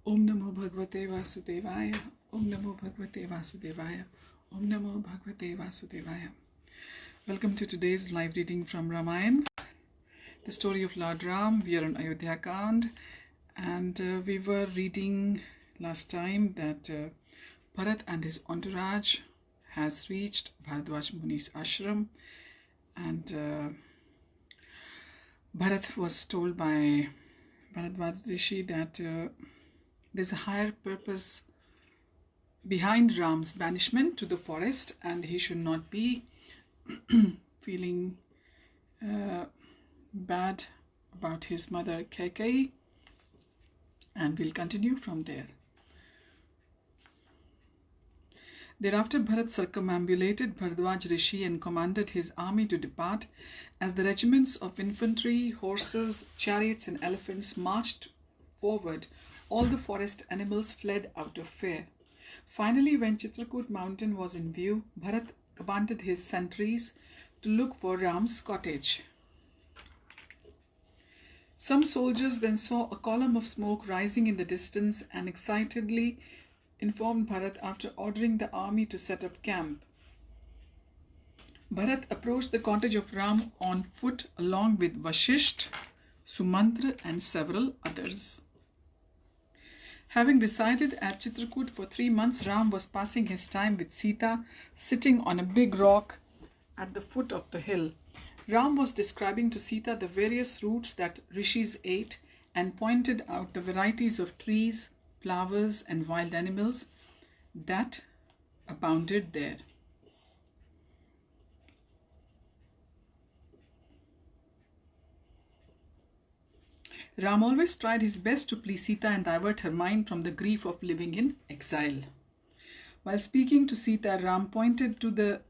Om Namo Bhagavate Vasudevaya. Om Namo Bhagavate Vasudevaya. Om Namo Bhagavate Vasudevaya. Welcome to today's live reading from Ramayana, the story of Lord Ram. We are on Ayodhya Kanda, and we were reading last time that Bharat and his entourage has reached Bharadwaj Muni's ashram, and Bharat was told by Bharadwaj Rishi that there's a higher purpose behind Ram's banishment to the forest, and he should not be feeling bad about his mother Kaikeyi, and we'll continue from there. Thereafter Bharat circumambulated Bharadwaj Rishi and commanded his army to depart. As the regiments of infantry, horses, chariots and elephants marched forward, all the forest animals fled out of fear. Finally, when Chitrakoot mountain was in view, Bharat commanded his sentries to look for Ram's cottage. Some soldiers then saw a column of smoke rising in the distance and excitedly informed Bharat after ordering the army to set up camp. Bharat approached the cottage of Ram on foot along with Vashisht, Sumantra and several others. Having resided at Chitrakoot for 3 months, Ram was passing his time with Sita, sitting on a big rock at the foot of the hill. Ram was describing to Sita the various roots that rishis ate and pointed out the varieties of trees, flowers and wild animals that abounded there. Ram always tried his best to please Sita and divert her mind from the grief of living in exile. While speaking to Sita, Ram pointed to the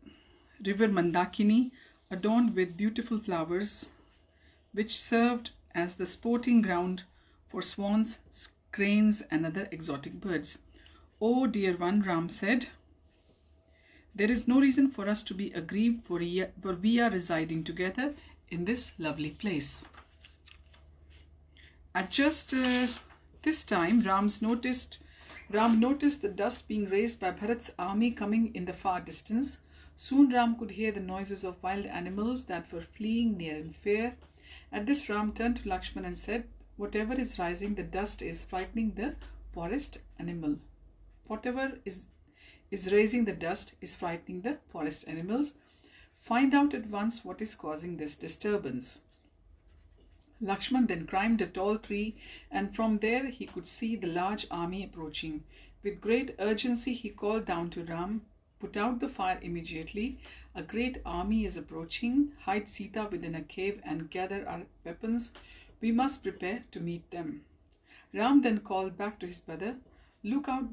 river Mandakini, adorned with beautiful flowers, which served as the sporting ground for swans, cranes and other exotic birds. "Oh dear one," Ram said, "there is no reason for us to be aggrieved, for we are residing together in this lovely place." At just this time, Ram noticed the dust being raised by Bharat's army coming in the far distance. Soon Ram could hear the noises of wild animals that were fleeing near in fear. At this, Ram turned to Lakshman and said, "Whatever is rising the dust is frightening the forest animal. Whatever is raising the dust is frightening the forest animals. Find out at once what is causing this disturbance." Lakshman then climbed a tall tree, and from there he could see the large army approaching. With great urgency he called down to Ram, "Put out the fire immediately. A great army is approaching. Hide Sita within a cave and gather our weapons. We must prepare to meet them." Ram then called back to his brother, "Look out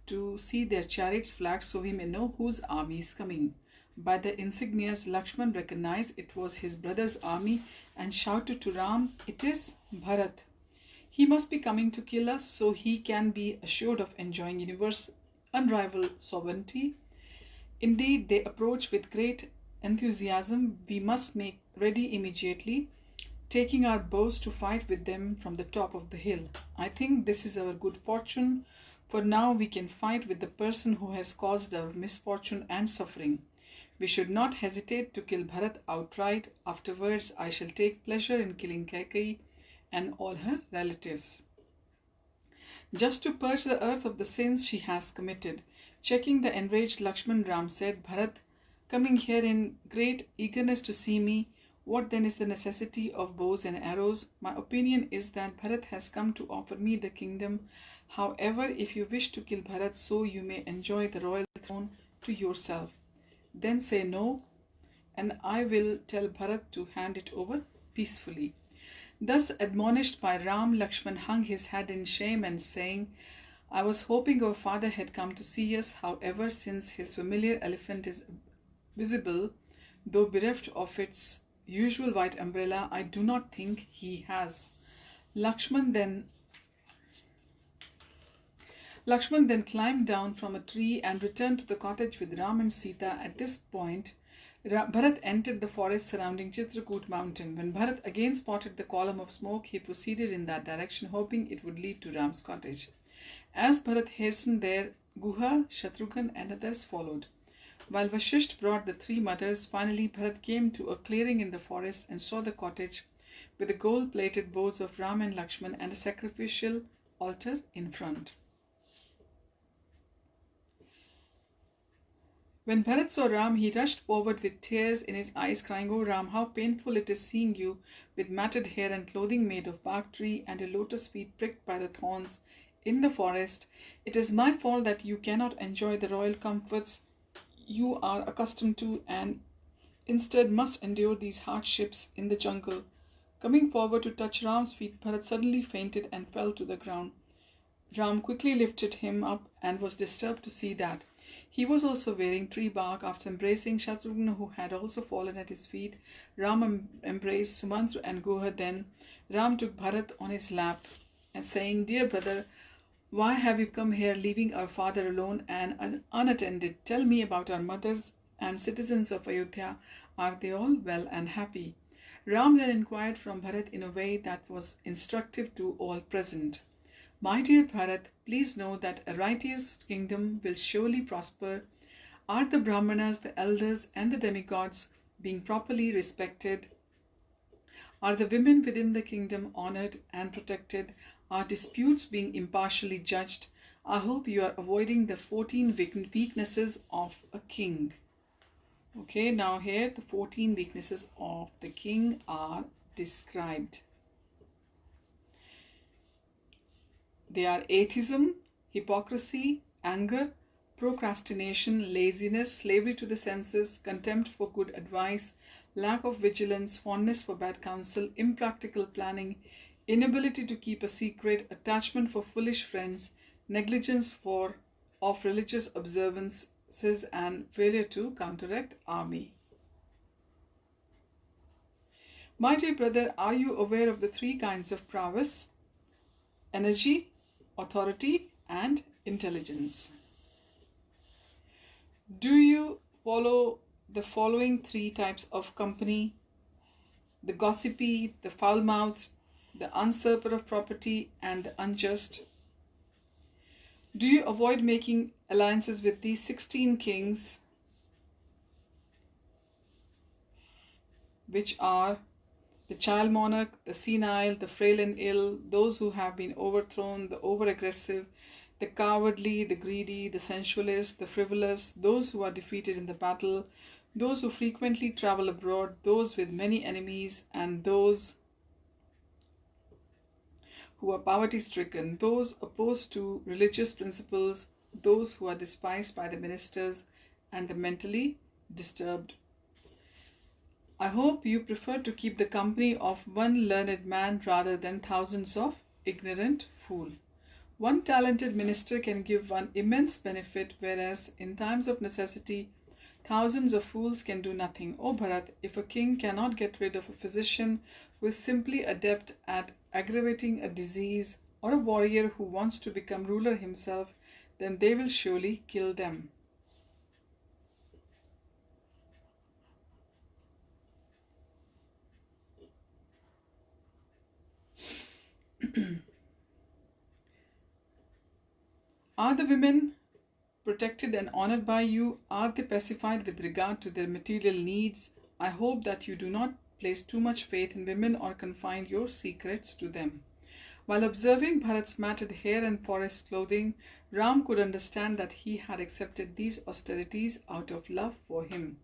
to see their chariots flagged so we may know whose army is coming." By the insignias, Lakshman recognized it was his brother's army and shouted to Ram, "It is Bharat. He must be coming to kill us so he can be assured of enjoying unrivaled sovereignty." Indeed, they approach with great enthusiasm. We must make ready immediately, taking our bows to fight with them from the top of the hill. I think this is our good fortune, for now we can fight with the person who has caused our misfortune and suffering. We should not hesitate to kill Bharat outright. Afterwards, I shall take pleasure in killing Kaikeyi and all her relatives, just to purge the earth of the sins she has committed. Checking the enraged Lakshman, Ram said, "Bharat, coming here in great eagerness to see me, what then is the necessity of bows and arrows? My opinion is that Bharat has come to offer me the kingdom. However, if you wish to kill Bharat so you may enjoy the royal throne to yourself, then say no, and I will tell Bharat to hand it over peacefully." Thus admonished by Ram, Lakshman hung his head in shame and saying, "I was hoping our father had come to see us. However, since his familiar elephant is visible, though bereft of its usual white umbrella, I do not think he has." Lakshman then climbed down from a tree and returned to the cottage with Ram and Sita. At this point, Bharat entered the forest surrounding Chitrakoot mountain. When Bharat again spotted the column of smoke, he proceeded in that direction, hoping it would lead to Ram's cottage. As Bharat hastened there, Guha, Shatrughan, and others followed. While Vashisht brought the three mothers, finally Bharat came to a clearing in the forest and saw the cottage with the gold-plated bows of Ram and Lakshman and a sacrificial altar in front. When Bharat saw Ram, he rushed forward with tears in his eyes, crying, "O Ram, how painful it is seeing you with matted hair and clothing made of bark tree and your lotus feet pricked by the thorns in the forest. It is my fault that you cannot enjoy the royal comforts you are accustomed to and instead must endure these hardships in the jungle." Coming forward to touch Ram's feet, Bharat suddenly fainted and fell to the ground. Ram quickly lifted him up and was disturbed to see that he was also wearing tree bark. After embracing Shatrughan, who had also fallen at his feet, Ram embraced Sumantra and Guha. Then Ram took Bharat on his lap and saying, "Dear brother, why have you come here leaving our father alone and unattended? Tell me about our mothers and citizens of Ayodhya. Are they all well and happy?" Ram then inquired from Bharat in a way that was instructive to all present. "My dear Bharat, please know that a righteous kingdom will surely prosper. Are the Brahmanas, the elders, and the demigods being properly respected? Are the women within the kingdom honored and protected? Are disputes being impartially judged? I hope you are avoiding the 14 weaknesses of a king." Okay, now here the 14 weaknesses of the king are described. They are atheism, hypocrisy, anger, procrastination, laziness, slavery to the senses, contempt for good advice, lack of vigilance, fondness for bad counsel, impractical planning, inability to keep a secret, attachment for foolish friends, negligence of religious observances, and failure to counteract army. My dear brother, are you aware of the three kinds of prowess? Energy, authority, and intelligence. Do you follow the following three types of company? The gossipy, the foul-mouthed, the usurper of property, and the unjust. Do you avoid making alliances with these 16 kings, which are the child monarch, the senile, the frail and ill, those who have been overthrown, the over-aggressive, the cowardly, the greedy, the sensualist, the frivolous, those who are defeated in the battle, those who frequently travel abroad, those with many enemies, and those who are poverty-stricken, those opposed to religious principles, those who are despised by the ministers, and the mentally disturbed? I hope you prefer to keep the company of one learned man rather than thousands of ignorant fools. One talented minister can give one immense benefit, whereas in times of necessity, thousands of fools can do nothing. O Bharat, if a king cannot get rid of a physician who is simply adept at aggravating a disease, or a warrior who wants to become ruler himself, then they will surely kill them. Are the women protected and honored by you? Are they pacified with regard to their material needs? I hope that you do not place too much faith in women or confine your secrets to them. While observing Bharat's matted hair and forest clothing, Ram could understand that he had accepted these austerities out of love for him.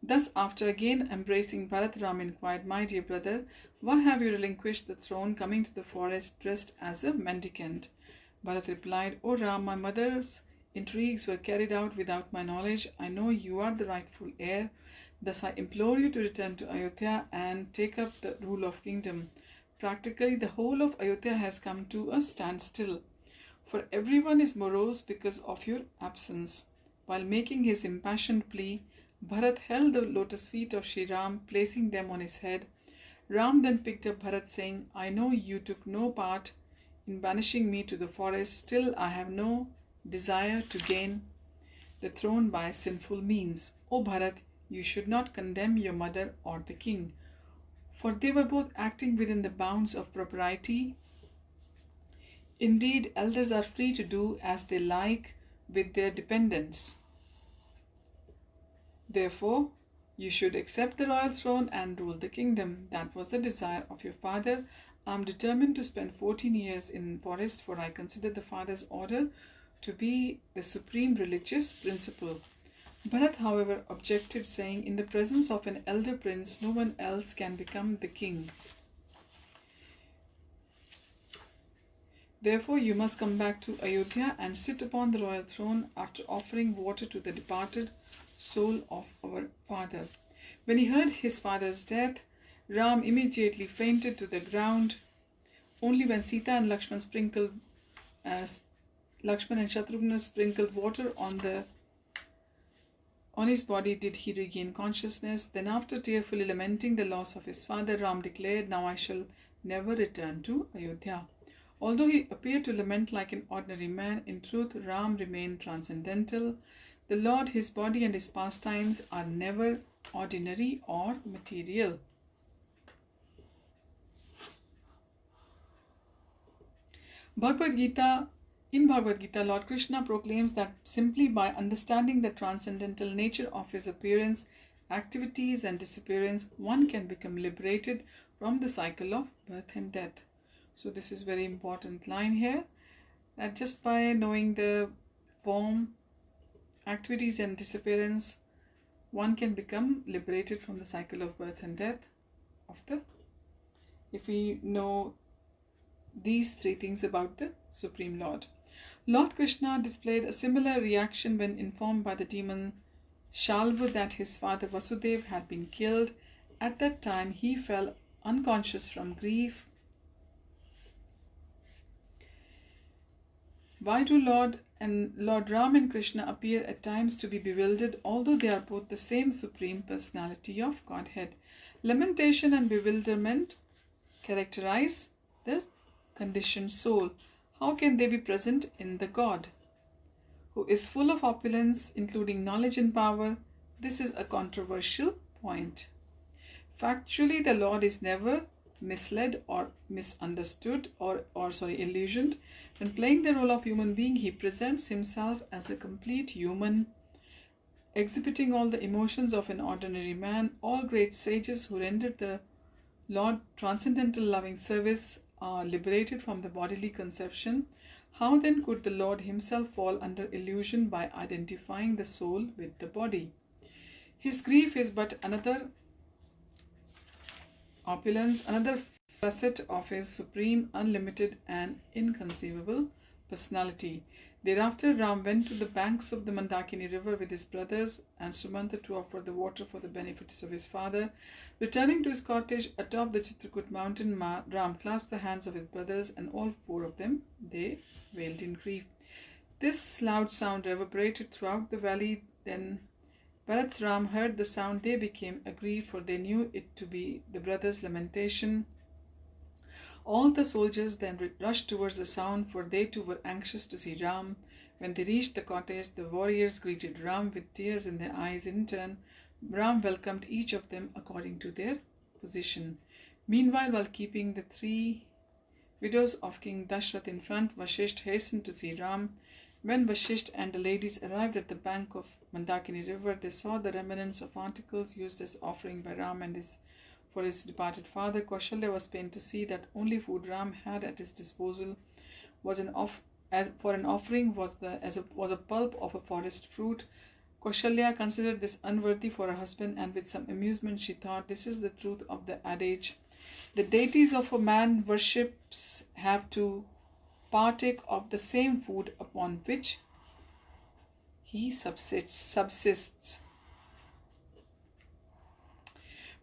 Thus, after again embracing Bharat, Ram inquired, "My dear brother, why have you relinquished the throne, coming to the forest dressed as a mendicant?" Bharat replied, "O Ram, my mother's intrigues were carried out without my knowledge. I know you are the rightful heir. Thus I implore you to return to Ayodhya and take up the rule of kingdom. Practically, the whole of Ayodhya has come to a standstill, for everyone is morose because of your absence." While making his impassioned plea, Bharat held the lotus feet of Sri Ram, placing them on his head. Ram then picked up Bharat, saying, "I know you took no part in banishing me to the forest. Still, I have no desire to gain the throne by sinful means. O Bharat, you should not condemn your mother or the king, for they were both acting within the bounds of propriety Indeed, elders are free to do as they like with their dependents. Therefore, you should accept the royal throne and rule the kingdom. That was the desire of your father. I am determined to spend 14 years in forest, for I consider the father's order to be the supreme religious principle. Bharat, however, objected, saying, in the presence of an elder prince, no one else can become the king. Therefore, you must come back to Ayodhya and sit upon the royal throne after offering water to the departed soul of our father. When he heard his father's death, Ram immediately fainted to the ground. Only when Sita and Lakshman and Shatrughna sprinkled water on his body did he regain consciousness. Then, after tearfully lamenting the loss of his father, Ram declared, now I shall never return to Ayodhya. Although he appeared to lament like an ordinary man, in truth Ram remained transcendental. The Lord, his body and his pastimes are never ordinary or material. In Bhagavad Gita, Lord Krishna proclaims that simply by understanding the transcendental nature of his appearance, activities and disappearance, one can become liberated from the cycle of birth and death. So this is very important line here, that just by knowing the form, activities and disappearance, one can become liberated from the cycle of birth and death if we know these three things about the Supreme Lord. Lord Krishna displayed a similar reaction when informed by the demon Shalva that his father Vasudeva had been killed. At that time, he fell unconscious from grief. Why do Lord Ram and Krishna appear at times to be bewildered, although they are both the same Supreme Personality of Godhead? Lamentation and bewilderment characterize the conditioned soul. How can they be present in the God who is full of opulence, including knowledge and power? This is a controversial point. Factually, the Lord is never misled or misunderstood or illusioned. When playing the role of human being, he presents himself as a complete human, exhibiting all the emotions of an ordinary man. All great sages who rendered the Lord transcendental loving service are liberated from the bodily conception. How then could the Lord himself fall under illusion by identifying the soul with the body? His grief is but another opulence, another facet of his supreme, unlimited and inconceivable personality. Thereafter, Ram went to the banks of the Mandakini river with his brothers and Sumanta to offer the water for the benefit of his father. Returning to his cottage atop the Chitrakoot mountain, Ram clasped the hands of his brothers, and all four of them, they wailed in grief. This loud sound reverberated throughout the valley. Then Bharat's Ram heard the sound. They became aggrieved, for they knew it to be the brothers' lamentation. All the soldiers then rushed towards the sound, for they too were anxious to see Ram. When they reached the cottage, the warriors greeted Ram with tears in their eyes. In turn, Ram welcomed each of them according to their position. Meanwhile, while keeping the three widows of King Dashrath in front, Vashisht hastened to see Ram. When Vashisht and the ladies arrived at the bank of Mandakini river, they saw the remnants of articles used as offering by Ram and for his departed father. Kaushalya was pained to see that only food Ram had at his disposal was an offering was a pulp of a forest fruit. Kaushalya considered this unworthy for her husband, and with some amusement she thought, this is the truth of the adage, the deities of a man worships have to partake of the same food upon which he subsists.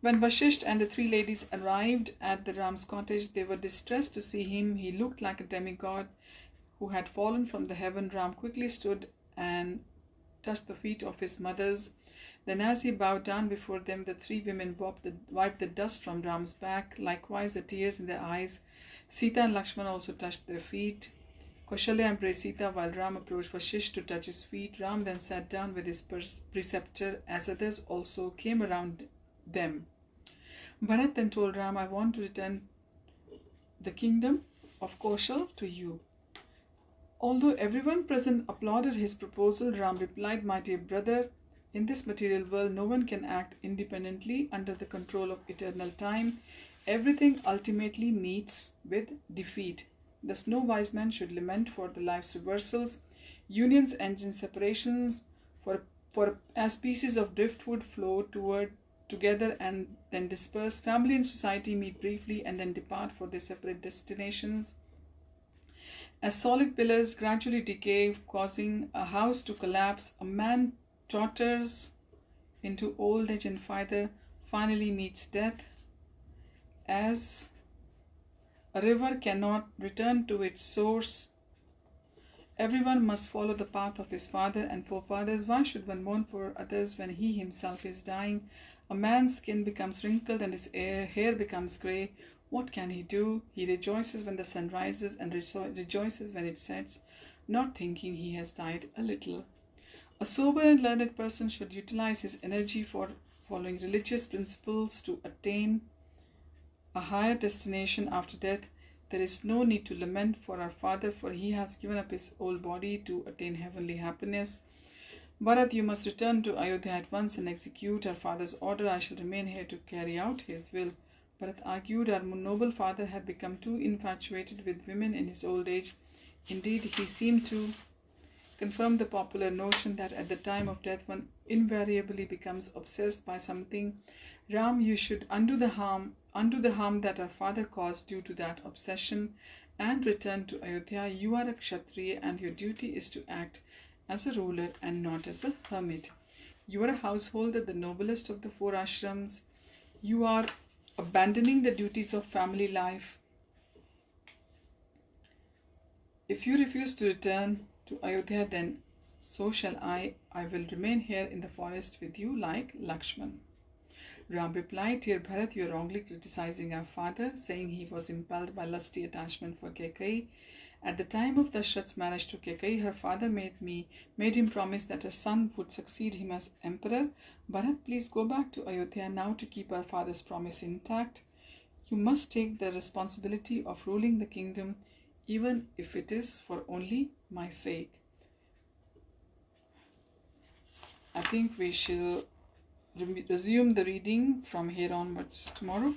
When Vashisht and the three ladies arrived at the Ram's cottage, they were distressed to see him. He looked like a demigod who had fallen from the heaven. Ram quickly stood and touched the feet of his mothers. Then as he bowed down before them, the three women wiped the dust from Ram's back, likewise the tears in their eyes. Sita and Lakshman also touched their feet. Kaushalya embraced Sita while Ram approached Vashisht to touch his feet. Ram then sat down with his preceptor as others also came around them. Bharat then told Ram, I want to return the kingdom of Kaushal to you. Although everyone present applauded his proposal, Ram replied, "My dear brother, in this material world, no one can act independently under the control of eternal time. Everything ultimately meets with defeat. Thus, no wise man should lament for the life's reversals. Unions end in separations, for as pieces of driftwood flow together and then disperse, family and society meet briefly and then depart for their separate destinations. As solid pillars gradually decay, causing a house to collapse, a man totters into old age and finally meets death. As a river cannot return to its source, everyone must follow the path of his father and forefathers. Why should one mourn for others when he himself is dying? A man's skin becomes wrinkled and his hair becomes grey. What can he do? He rejoices when the sun rises and rejoices when it sets, not thinking he has died a little. A sober and learned person should utilize his energy for following religious principles to attain a higher destination after death. There is no need to lament for our father, for he has given up his old body to attain heavenly happiness. Bharat, you must return to Ayodhya at once and execute our father's order. I shall remain here to carry out his will." Bharat argued our noble father had become too infatuated with women in his old age. Indeed, he seemed to confirm the popular notion that at the time of death one invariably becomes obsessed by something. "Ram, you should undo the harm that our father caused due to that obsession and return to Ayodhya. You are a Kshatriya and your duty is to act as a ruler and not as a hermit. You are a householder, the noblest of the four ashrams. You are abandoning the duties of family life. If you refuse to return to Ayodhya, then so shall I. I will remain here in the forest with you like Lakshman." Ram replied, "Dear Bharat, you are wrongly criticizing our father, saying he was impelled by lusty attachment for Kaikeyi. At the time of Dashrath's marriage to Kaikeyi, her father made him promise that her son would succeed him as emperor. Bharat, please go back to Ayodhya now to keep our father's promise intact. You must take the responsibility of ruling the kingdom, even if it is for only my sake." I think we shall resume the reading from here onwards tomorrow.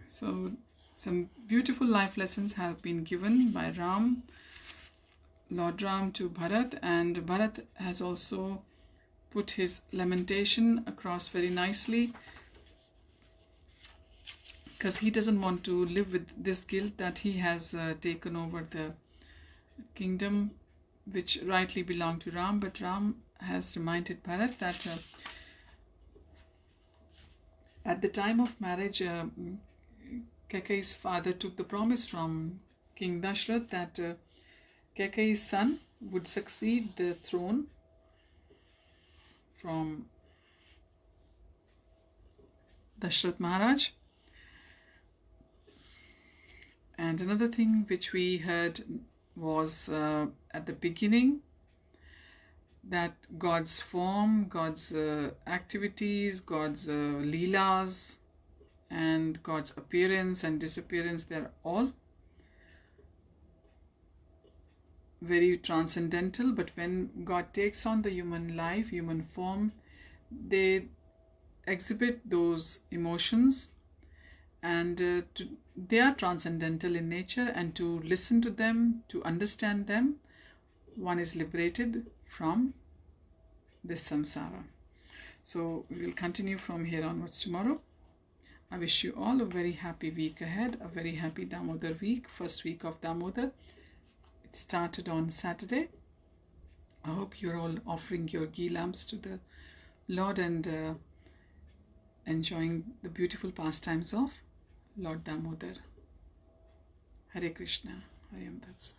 So some beautiful life lessons have been given by Lord Ram to Bharat, and Bharat has also put his lamentation across very nicely, because he doesn't want to live with this guilt that he has taken over the kingdom which rightly belonged to Ram. But Ram has reminded Bharat that at the time of marriage, Kaikeyi's father took the promise from King Dashrath that Kaikeyi's son would succeed the throne from Dashrath Maharaj. And another thing which we heard was at the beginning, that God's form, God's activities, God's leelas, and God's appearance and disappearance, they're all very transcendental. But when God takes on the human life, human form, they exhibit those emotions, and they are transcendental in nature, and to listen to them, to understand them, one is liberated from this samsara. So we will continue from here onwards tomorrow. I wish you all a very happy week ahead, a very happy Damodar week, first week of Damodar. It started on Saturday. I hope you're all offering your ghee lamps to the Lord and enjoying the beautiful pastimes of Lord Damodar. Hare Krishna. I am that's